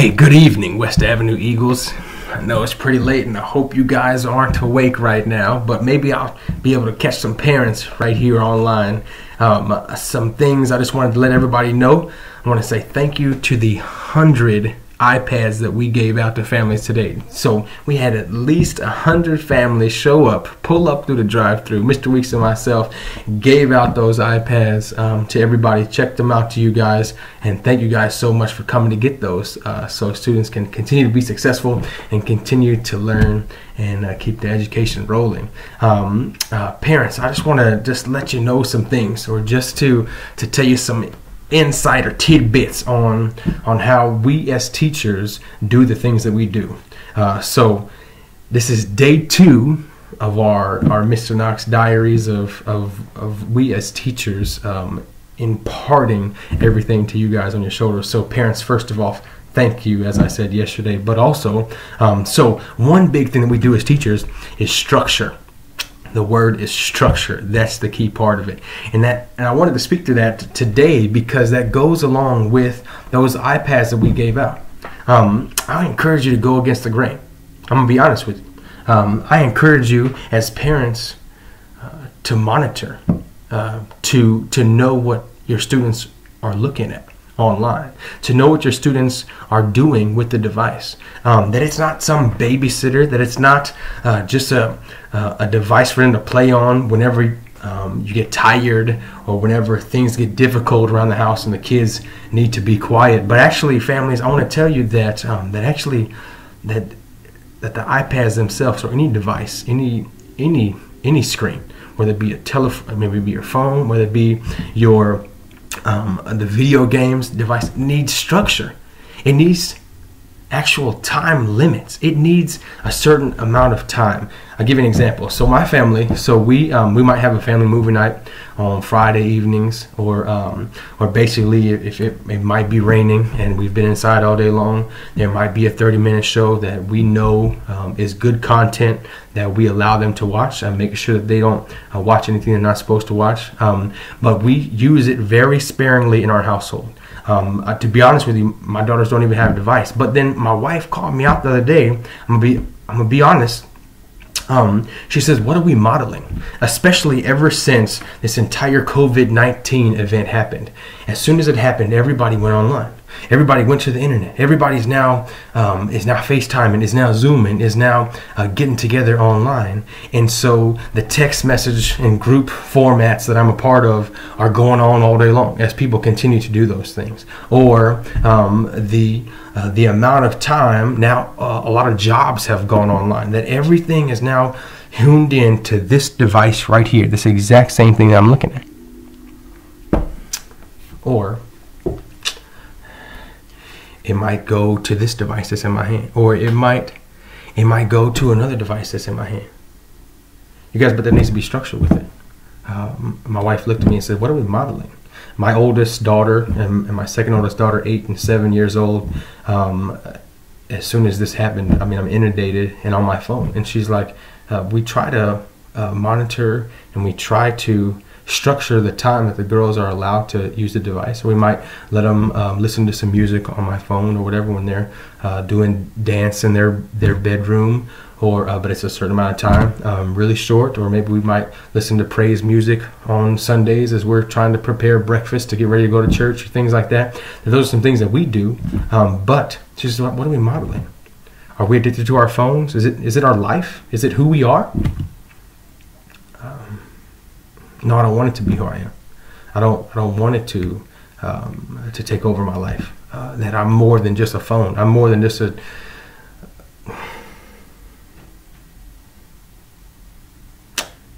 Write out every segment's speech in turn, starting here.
Hey, good evening, West Avenue Eagles. I know it's pretty late and I hope you guys aren't awake right now, but maybe I'll be able to catch some parents right here online. Some things I just wanted to let everybody know. I want to say thank you to the 100 iPads that we gave out to families today. So we had at least 100 families show up, pull up through the drive-thru. Mr. Weeks and myself gave out those iPads to everybody, checked them out to you guys, and thank you guys so much for coming to get those so students can continue to be successful and continue to learn and keep the education rolling. Parents, I just want to let you know some things, or just to tell you some insight or tidbits on how we as teachers do the things that we do. So this is day 2 of our Mr. Knox Diaries of we as teachers imparting everything to you guys on your shoulders. So parents, first of all, thank you, as I said yesterday, but also so one big thing that we do as teachers is structure. The word is structure. That's the key part of it. And I wanted to speak to that today because that goes along with those iPads that we gave out. I encourage you to go against the grain. I'm going to be honest with you. I encourage you as parents to monitor, to know what your students are looking at online, to know what your students are doing with the device, that it's not some babysitter, that it's not just a device for them to play on whenever you get tired or whenever things get difficult around the house and the kids need to be quiet. But actually, families, I want to tell you that that the iPads themselves, or any device, any screen, whether it be a telephone, maybe it be your phone, whether it be your the video games device, needs structure. It needs actual time limits. It needs a certain amount of time. I'll give you an example. So my family, so we might have a family movie night on Friday evenings, or basically if it might be raining and we've been inside all day long, there might be a 30-minute show that we know is good content that we allow them to watch, and make sure that they don't watch anything they're not supposed to watch. But we use it very sparingly in our household. To be honest with you, my daughters don't even have a device. But then my wife called me out the other day. I'm gonna be honest. She says, "What are we modeling?" Especially ever since this entire COVID-19 event happened. As soon as it happened, everybody went online. Everybody went to the internet. Everybody's now is now FaceTiming, is now Zooming, is now getting together online. And so the text message and group formats that I'm a part of are going on all day long as people continue to do those things. Or the amount of time now, a lot of jobs have gone online, that everything is now tuned in to this device right here, this exact same thing that I'm looking at. Or it might go to this device that's in my hand, or it might go to another device that's in my hand. You guys, but there needs to be structure with it. My wife looked at me and said, "What are we modeling?" My oldest daughter and my second oldest daughter, 8 and 7 years old, as soon as this happened, I'm inundated and on my phone. And she's like, we try to monitor and we try to structure the time that the girls are allowed to use the device. So we might let them listen to some music on my phone or whatever when they're doing dance in their bedroom, or but it's a certain amount of time, really short. Or maybe we might listen to praise music on Sundays as we're trying to prepare breakfast to get ready to go to church, or things like that. Those are some things that we do. But just what are we modeling? Are we addicted to our phones? Is it our life? Is it who we are? No, I don't want it to be who I am. I don't want it to take over my life. That I'm more than just a phone. I'm more than just a.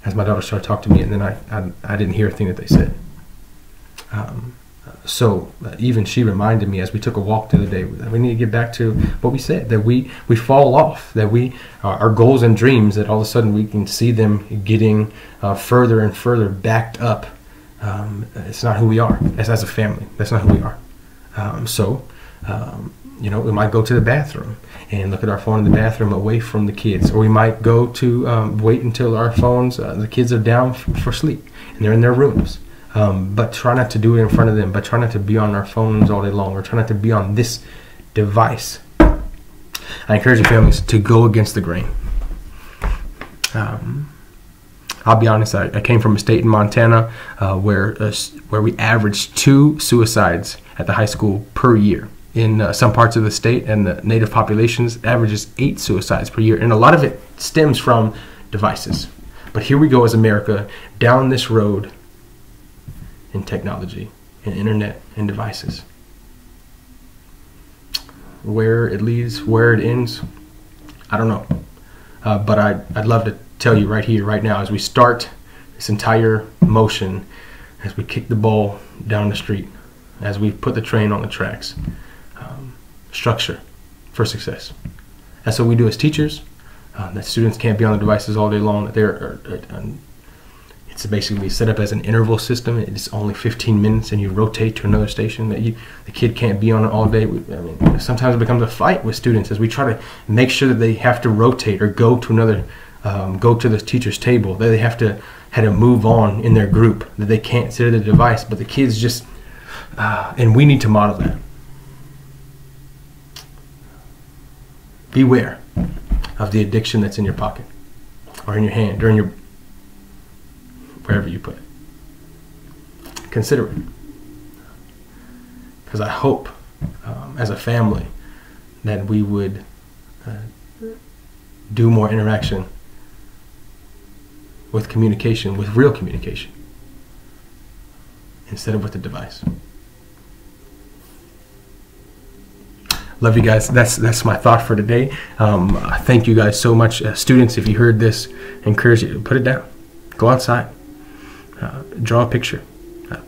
As my daughter started talking to me, and then I didn't hear a thing that they said. So even she reminded me as we took a walk the other day that we need to get back to what we said, that we fall off, that our goals and dreams, that all of a sudden we can see them getting further and further backed up. It's not who we are as a family. That's not who we are. We might go to the bathroom and look at our phone in the bathroom away from the kids, or we might go to wait until our phones, the kids are down for sleep and they're in their rooms. But try not to do it in front of them, but try not to be on our phones all day long, or try not to be on this device. I encourage your families to go against the grain. I'll be honest, I came from a state in Montana where we averaged 2 suicides at the high school per year. In some parts of the state and the native populations, it averages 8 suicides per year. And a lot of it stems from devices. But here we go as America down this road in technology and internet and devices. Where it leads, where it ends, I don't know. But I'd love to tell you right here, right now, as we start this entire motion, as we kick the ball down the street, as we put the train on the tracks, structure for success. That's what we do as teachers. That students can't be on the devices all day long. It's basically set up as an interval system. It's only 15 minutes, and you rotate to another station. The kid can't be on it all day. I mean, sometimes it becomes a fight with students as we try to make sure that they have to rotate or go to another, go to the teacher's table. That they have to move on in their group. That they can't sit at the device, but the kids just, and we need to model that. Beware of the addiction that's in your pocket, or in your hand, or in your wherever you put it. Consider it, because I hope, as a family, that we would do more interaction with communication, with real communication, instead of with the device. Love you guys. That's my thought for today. Thank you guys so much. Students, if you heard this, I encourage you to put it down. Go outside. Draw a picture.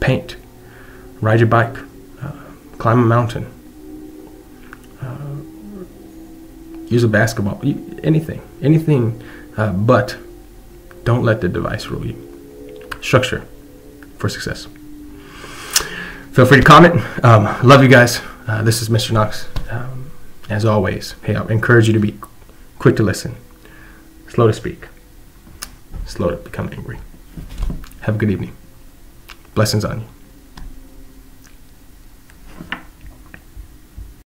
Paint. Ride your bike. Climb a mountain. Use a basketball. Anything. But don't let the device rule you. Structure for success. Feel free to comment. Love you guys. This is Mr. Knox. As always, hey, I encourage you to be quick to listen, slow to speak, slow to become angry. Have a good evening. Blessings on you.